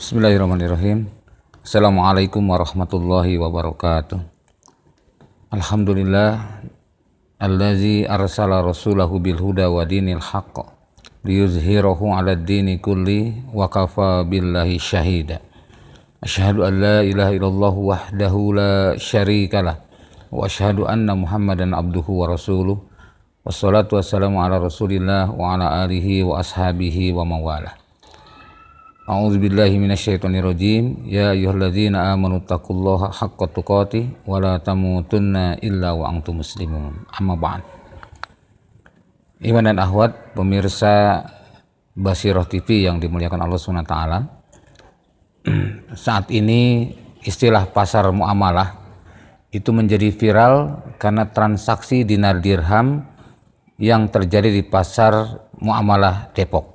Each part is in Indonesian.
Bismillahirrahmanirrahim. Assalamualaikum warahmatullahi wabarakatuh. Alhamdulillah allazi arsala rasulahu bil huda wa dinil haqq liyuzhirahu 'alad dini kulli wa kafa billahi syahida. Asyhadu an la ilaha illallah wahdahu la syarikalah wa asyhadu anna Muhammadan abduhu wa rasuluh. Wassalatu wassalamu ala Rasulillah wa ala alihi wa ashabihi wa mawalah. A'udzu billahi minasyaitonir rajim. Ya ayyuhalladzina amanu taqullaha haqqa tuqatih wa la tamutunna illa wa antum muslimun. Amma ba'd. Iman dan akhwat pemirsa Basirah TV yang dimuliakan Allah Subhanahu wa taala. Saat ini istilah pasar muamalah itu menjadi viral karena transaksi dinar dirham yang terjadi di pasar muamalah Depok.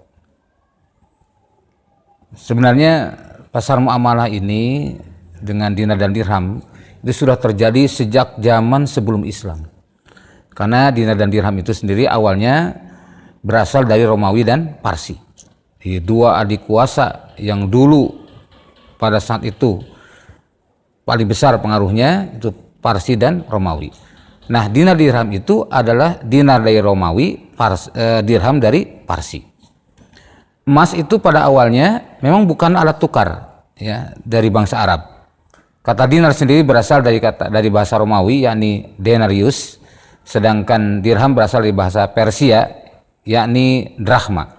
Sebenarnya pasar muamalah ini dengan dinar dan dirham itu sudah terjadi sejak zaman sebelum Islam. Karena dinar dan dirham itu sendiri awalnya berasal dari Romawi dan Parsi. Jadi dua adik kuasa yang dulu pada saat itu paling besar pengaruhnya itu Parsi dan Romawi. Nah, dinar dirham itu adalah dinar dari Romawi, dirham dari Parsi. Emas itu pada awalnya memang bukan alat tukar ya dari bangsa Arab. Kata dinar sendiri berasal dari bahasa Romawi yakni denarius, sedangkan dirham berasal dari bahasa Persia yakni drachma.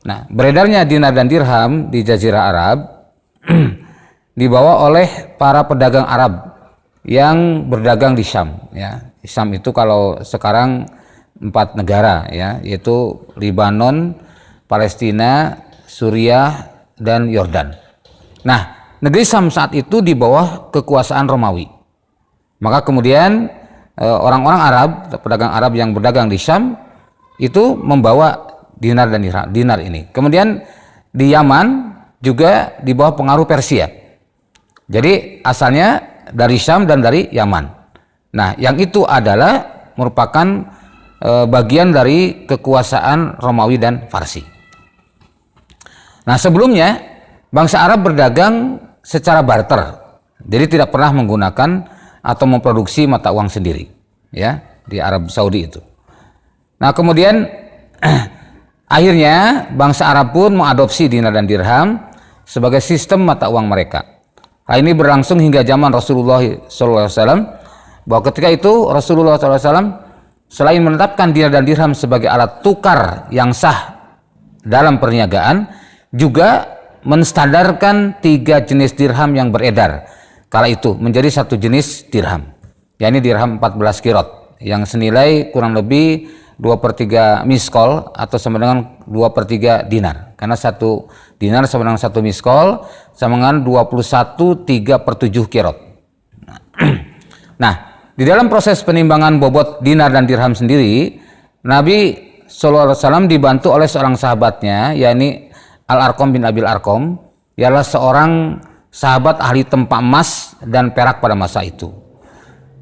Nah, beredarnya dinar dan dirham di Jazirah Arab dibawa oleh para pedagang Arab yang berdagang di Syam ya. Syam itu kalau sekarang 4 negara ya, yaitu Libanon, Palestina, Suriah, dan Yordan. Nah, negeri Syam saat itu di bawah kekuasaan Romawi. Maka kemudian orang-orang Arab, pedagang Arab yang berdagang di Syam itu membawa dinar dan dinar ini. Kemudian di Yaman juga di bawah pengaruh Persia. Jadi asalnya dari Syam dan dari Yaman. Nah, yang itu adalah merupakan bagian dari kekuasaan Romawi dan Farsi. Nah, sebelumnya bangsa Arab berdagang secara barter, jadi tidak pernah menggunakan atau memproduksi mata uang sendiri, ya di Arab Saudi itu. Nah, kemudian akhirnya bangsa Arab pun mengadopsi dinar dan dirham sebagai sistem mata uang mereka. Hal ini berlangsung hingga zaman Rasulullah SAW, bahwa ketika itu Rasulullah SAW selain menetapkan dinar dan dirham sebagai alat tukar yang sah dalam perniagaan, juga menstandarkan 3 jenis dirham yang beredar kala itu menjadi satu jenis dirham, yakni dirham 14 kirot yang senilai kurang lebih 2/3 miskol atau sama dengan 2/3 dinar, karena satu dinar sama dengan satu miskol sama dengan 21/3/7 kirot. Nah, di dalam proses penimbangan bobot dinar dan dirham sendiri, Nabi SAW dibantu oleh seorang sahabatnya, yakni Al-Arqam bin Abil Arqam, ialah seorang sahabat ahli tempa emas dan perak pada masa itu.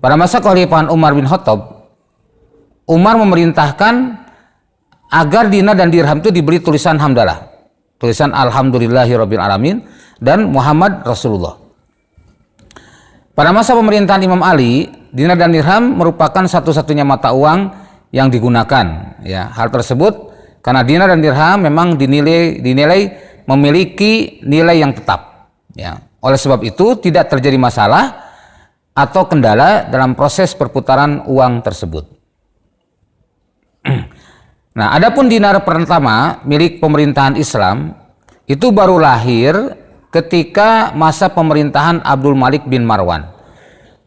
Pada masa kekhalifahan Umar bin Khattab, Umar memerintahkan agar dinar dan dirham itu diberi tulisan hamdalah, tulisan Alhamdulillahirabbil alamin dan Muhammad Rasulullah. Pada masa pemerintahan Imam Ali, dinar dan dirham merupakan satu-satunya mata uang yang digunakan. Ya, hal tersebut karena dinar dan dirham memang dinilai memiliki nilai yang tetap. Ya, oleh sebab itu tidak terjadi masalah atau kendala dalam proses perputaran uang tersebut. Nah, adapun dinar pertama milik pemerintahan Islam itu baru lahir ketika masa pemerintahan Abdul Malik bin Marwan.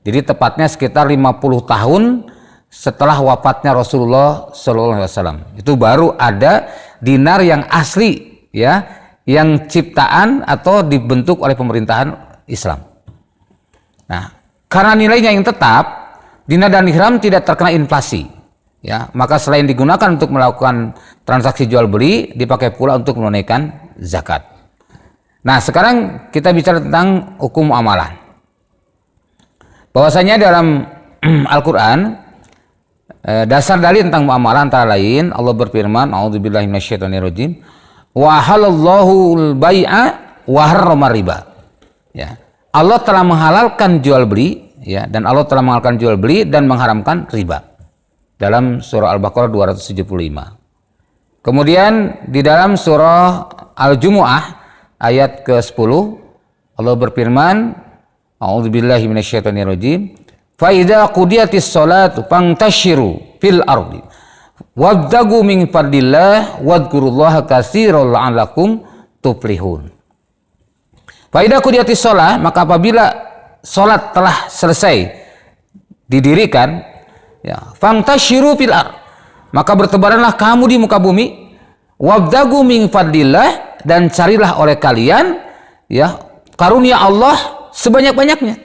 Jadi tepatnya sekitar 50 tahun setelah wafatnya Rasulullah SAW, itu baru ada dinar yang asli, ya, yang ciptaan atau dibentuk oleh pemerintahan Islam. Nah, karena nilainya yang tetap, dinar dan dirham tidak terkena inflasi, ya, maka selain digunakan untuk melakukan transaksi jual beli, dipakai pula untuk menunaikan zakat. Nah, sekarang kita bicara tentang hukum muamalah. Bahwasanya dalam Al-Quran, dasar dalil tentang muamalah antara lain Allah berfirman, a'udzubillahi minasyaitonir rajim, wa halallahu al-bai'a wa harrama riba. Ya. Allah telah menghalalkan jual beli, ya, dan Allah telah menghalalkan jual beli dan mengharamkan riba. Dalam surah Al-Baqarah 275. Kemudian di dalam surah Al-Jumu'ah ayat ke-10 Allah berfirman, A'udzubillahi minasyaitonirrajim. Fa idza qudiyatis sholatu fantashiru fil ardi wabtagu min fadlillah wadhkurullaha katsiran la'allakum tuflihun. Fa idza qudiyatis shalah, maka apabila salat telah selesai didirikan, ya, fantashiru fil ard, maka bertebaranlah kamu di muka bumi, wabtagu min fadlillah, dan carilah oleh kalian, ya, karunia Allah sebanyak-banyaknya.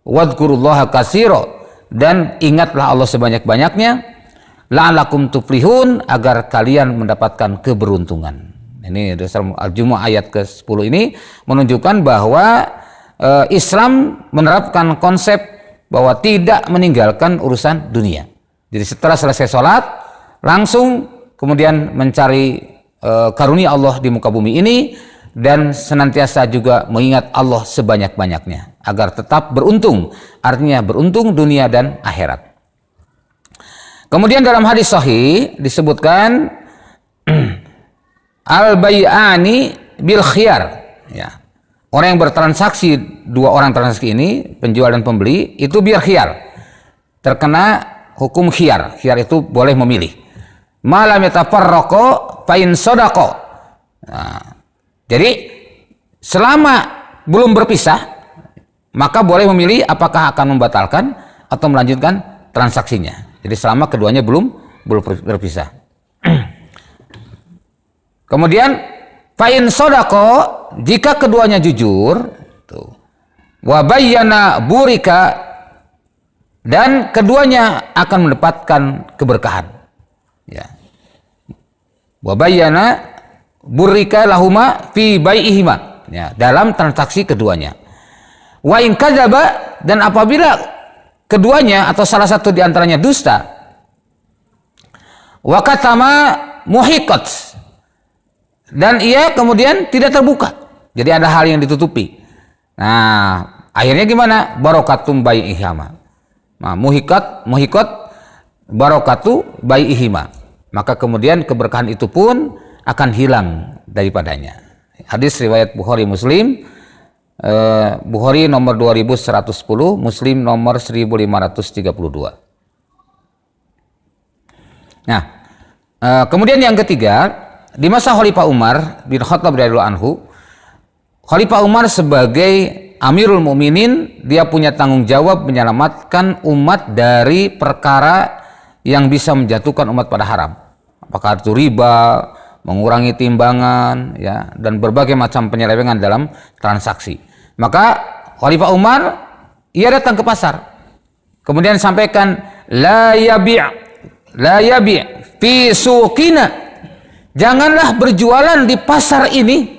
Wadhkurullaha katsira, dan ingatlah Allah sebanyak-banyaknya, la'allakum tuflihun, agar kalian mendapatkan keberuntungan. Ini dalam Al-Jumu'ah ayat ke-10 ini menunjukkan bahwa Islam menerapkan konsep bahwa tidak meninggalkan urusan dunia. Jadi setelah selesai sholat langsung kemudian mencari karunia Allah di muka bumi ini, dan senantiasa juga mengingat Allah sebanyak-banyaknya agar tetap beruntung, artinya beruntung dunia dan akhirat. Kemudian dalam hadis sahih disebutkan al-bai'ani bil khiyar, ya. Orang yang bertransaksi, dua orang transaksi ini, penjual dan pembeli, itu biar khiyar, terkena hukum khiyar. Khiyar itu boleh memilih. Malam yatafarraqo fa in sadaqa. Nah, jadi selama belum berpisah, maka boleh memilih apakah akan membatalkan atau melanjutkan transaksinya. Jadi selama keduanya belum berpisah. Kemudian fa in sadaqa, jika keduanya jujur, wa bayyana burika, dan keduanya akan mendapatkan keberkahan. Ya. Wa bayyana burika lahuma fi bai'ihima, ya, dalam transaksi keduanya. Wa in kadzaba, dan apabila keduanya atau salah satu di antaranya dusta, wa katama muhiqat, dan ia kemudian tidak terbuka. Jadi ada hal yang ditutupi. Nah, akhirnya gimana? Barakatum bai'ihima. Nah, muhiqat barakatu bai'ihima. Maka kemudian keberkahan itu pun akan hilang daripadanya. Hadis riwayat Bukhari Muslim. Bukhari nomor 2110, Muslim nomor 1532. Nah, kemudian yang ketiga, di masa Khalifah Umar bin Khattab radhiyallahu anhu, Khalifah Umar sebagai Amirul Mukminin, dia punya tanggung jawab menyelamatkan umat dari perkara yang bisa menjatuhkan umat pada haram. Apakah itu riba, mengurangi timbangan, ya, dan berbagai macam penyelewengan dalam transaksi. Maka Khalifah Umar, ia datang ke pasar, kemudian sampaikan, la yabi' fi suqina, janganlah berjualan di pasar ini,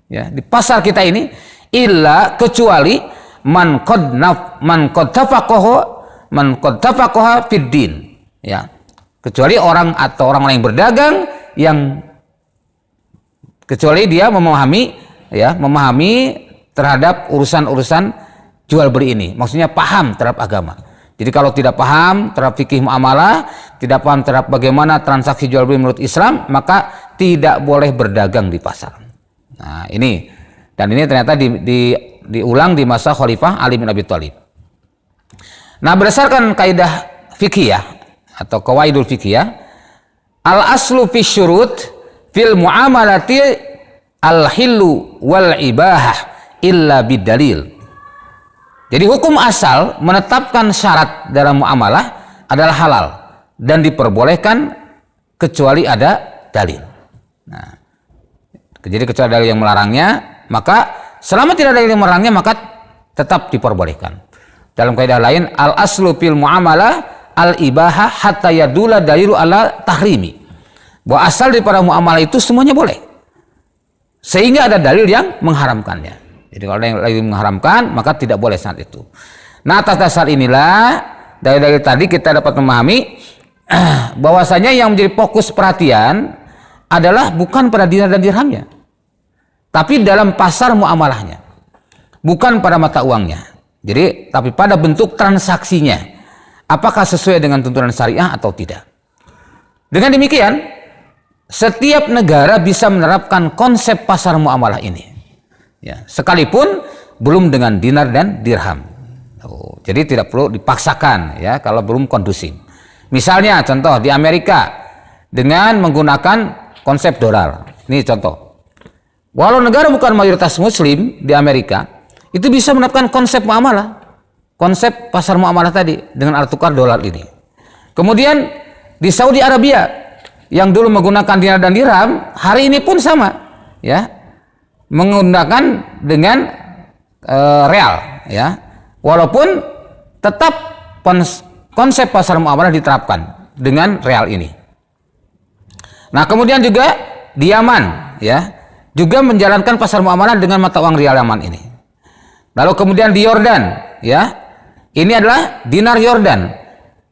ya, di pasar kita ini, illa, kecuali man qad tafaqaha fid din, ya, kecuali orang atau orang yang berdagang yang kecuali dia memahami terhadap urusan-urusan jual beli ini, maksudnya paham terhadap agama. Jadi kalau tidak paham terhadap fikih muamalah, tidak paham terhadap bagaimana transaksi jual beli menurut Islam, maka tidak boleh berdagang di pasar. Nah, ini, dan ini ternyata diulang di masa Khalifah Ali bin Abi Thalib. Nah, berdasarkan kaidah fikih atau qawaidul fikih, al aslu fi syurut fil muamalati al hillu wal ibahah illa bidalil. Jadi hukum asal menetapkan syarat dalam muamalah adalah halal dan diperbolehkan kecuali ada dalil. Nah, jadi kecuali dalil yang melarangnya, maka selama tidak ada dalil yang melarangnya maka tetap diperbolehkan. Dalam kaidah lain, al aslu fil muamalah al ibahah hatta yadula dalilu ala tahrimi. Bahwa asal daripada muamalah itu semuanya boleh, sehingga ada dalil yang mengharamkannya. Jadi kalau ada yang lagi mengharamkan, maka tidak boleh saat itu. Nah, atas dasar inilah dari tadi kita dapat memahami bahwasanya yang menjadi fokus perhatian adalah bukan pada dinar dan dirhamnya, tapi dalam pasar muamalahnya, bukan pada mata uangnya. Jadi, tapi pada bentuk transaksinya, apakah sesuai dengan tuntunan syariah atau tidak. Dengan demikian, setiap negara bisa menerapkan konsep pasar muamalah ini, ya, sekalipun belum dengan dinar dan dirham. Jadi tidak perlu dipaksakan, ya, kalau belum kondusif. Misalnya contoh di Amerika dengan menggunakan konsep dolar. Ini contoh. Walau negara bukan mayoritas Muslim di Amerika, itu bisa menerapkan konsep muamalah, konsep pasar muamalah tadi dengan alat tukar dolar ini. Kemudian di Saudi Arabia yang dulu menggunakan dinar dan dirham, hari ini pun sama, ya, menggunakan dengan real, ya, walaupun tetap konsep pasar muamalah diterapkan dengan real ini. Nah, kemudian juga di Yaman, ya, juga menjalankan pasar muamalah dengan mata uang real Yaman ini. Lalu kemudian di Yordan, ya, ini adalah dinar Yordan.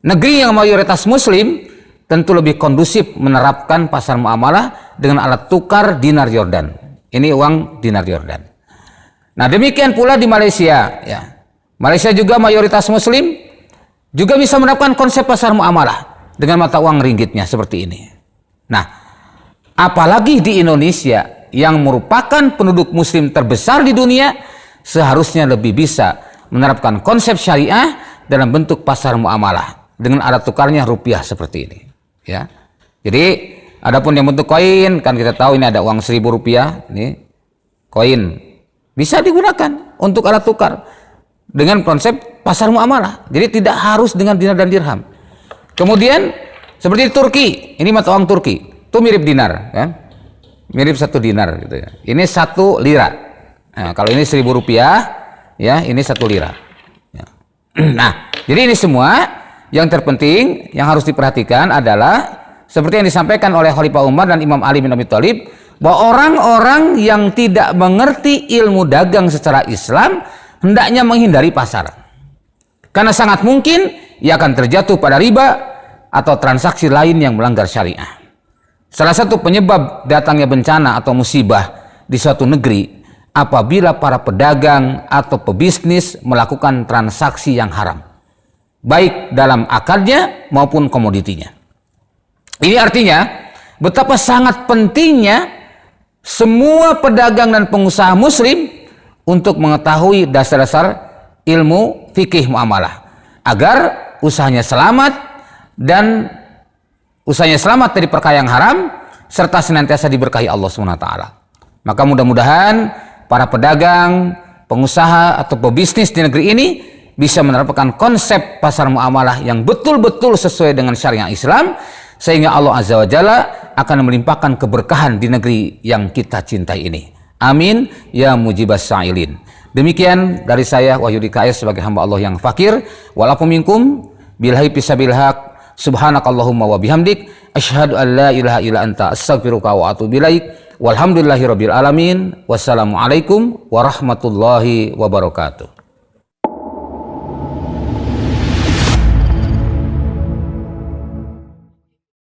Negeri yang mayoritas Muslim tentu lebih kondusif menerapkan pasar muamalah dengan alat tukar dinar Yordan. Ini uang dinar Yordan. Nah, demikian pula di Malaysia, ya. Malaysia juga mayoritas Muslim, juga bisa menerapkan konsep pasar muamalah dengan mata uang ringgitnya seperti ini. Nah, apalagi di Indonesia yang merupakan penduduk Muslim terbesar di dunia, seharusnya lebih bisa menerapkan konsep syariah dalam bentuk pasar muamalah dengan alat tukarnya rupiah seperti ini, ya. Jadi adapun yang bentuk koin, kan kita tahu ini ada uang 1.000 rupiah, ini koin bisa digunakan untuk alat tukar dengan konsep pasar muamalah. Jadi tidak harus dengan dinar dan dirham. Kemudian seperti Turki, ini mata uang Turki, itu mirip dinar, kan? Mirip 1 dinar gitu ya. Ini 1 lira. Nah, kalau ini 1.000 rupiah, ya, ini 1 lira. Ya. Nah, jadi ini semua yang terpenting yang harus diperhatikan adalah seperti yang disampaikan oleh Khalifah Umar dan Imam Ali bin Abi Thalib, bahwa orang-orang yang tidak mengerti ilmu dagang secara Islam hendaknya menghindari pasar, karena sangat mungkin ia akan terjatuh pada riba atau transaksi lain yang melanggar syariah. Salah satu penyebab datangnya bencana atau musibah di suatu negeri apabila para pedagang atau pebisnis melakukan transaksi yang haram, baik dalam akadnya maupun komoditinya. Ini artinya betapa sangat pentingnya semua pedagang dan pengusaha Muslim untuk mengetahui dasar-dasar ilmu fikih muamalah agar usahanya selamat dari perkara yang haram serta senantiasa diberkahi Allah SWT. Maka mudah-mudahan para pedagang, pengusaha atau pebisnis di negeri ini bisa menerapkan konsep pasar muamalah yang betul-betul sesuai dengan syariat Islam, sehingga Allah Azza wa Jalla akan melimpahkan keberkahan di negeri yang kita cintai ini. Amin ya mujibas sa'ilin. Demikian dari saya Wahyudi KS sebagai hamba Allah yang fakir. Walaupun minkum bilha'i fisabil haq. Subhanakallahumma wa bihamdik asyhadu an la ilaha illa anta astaghfiruka wa atubu ilaik. Walhamdulillahirabbil alamin. Wassalamualaikum warahmatullahi wabarakatuh.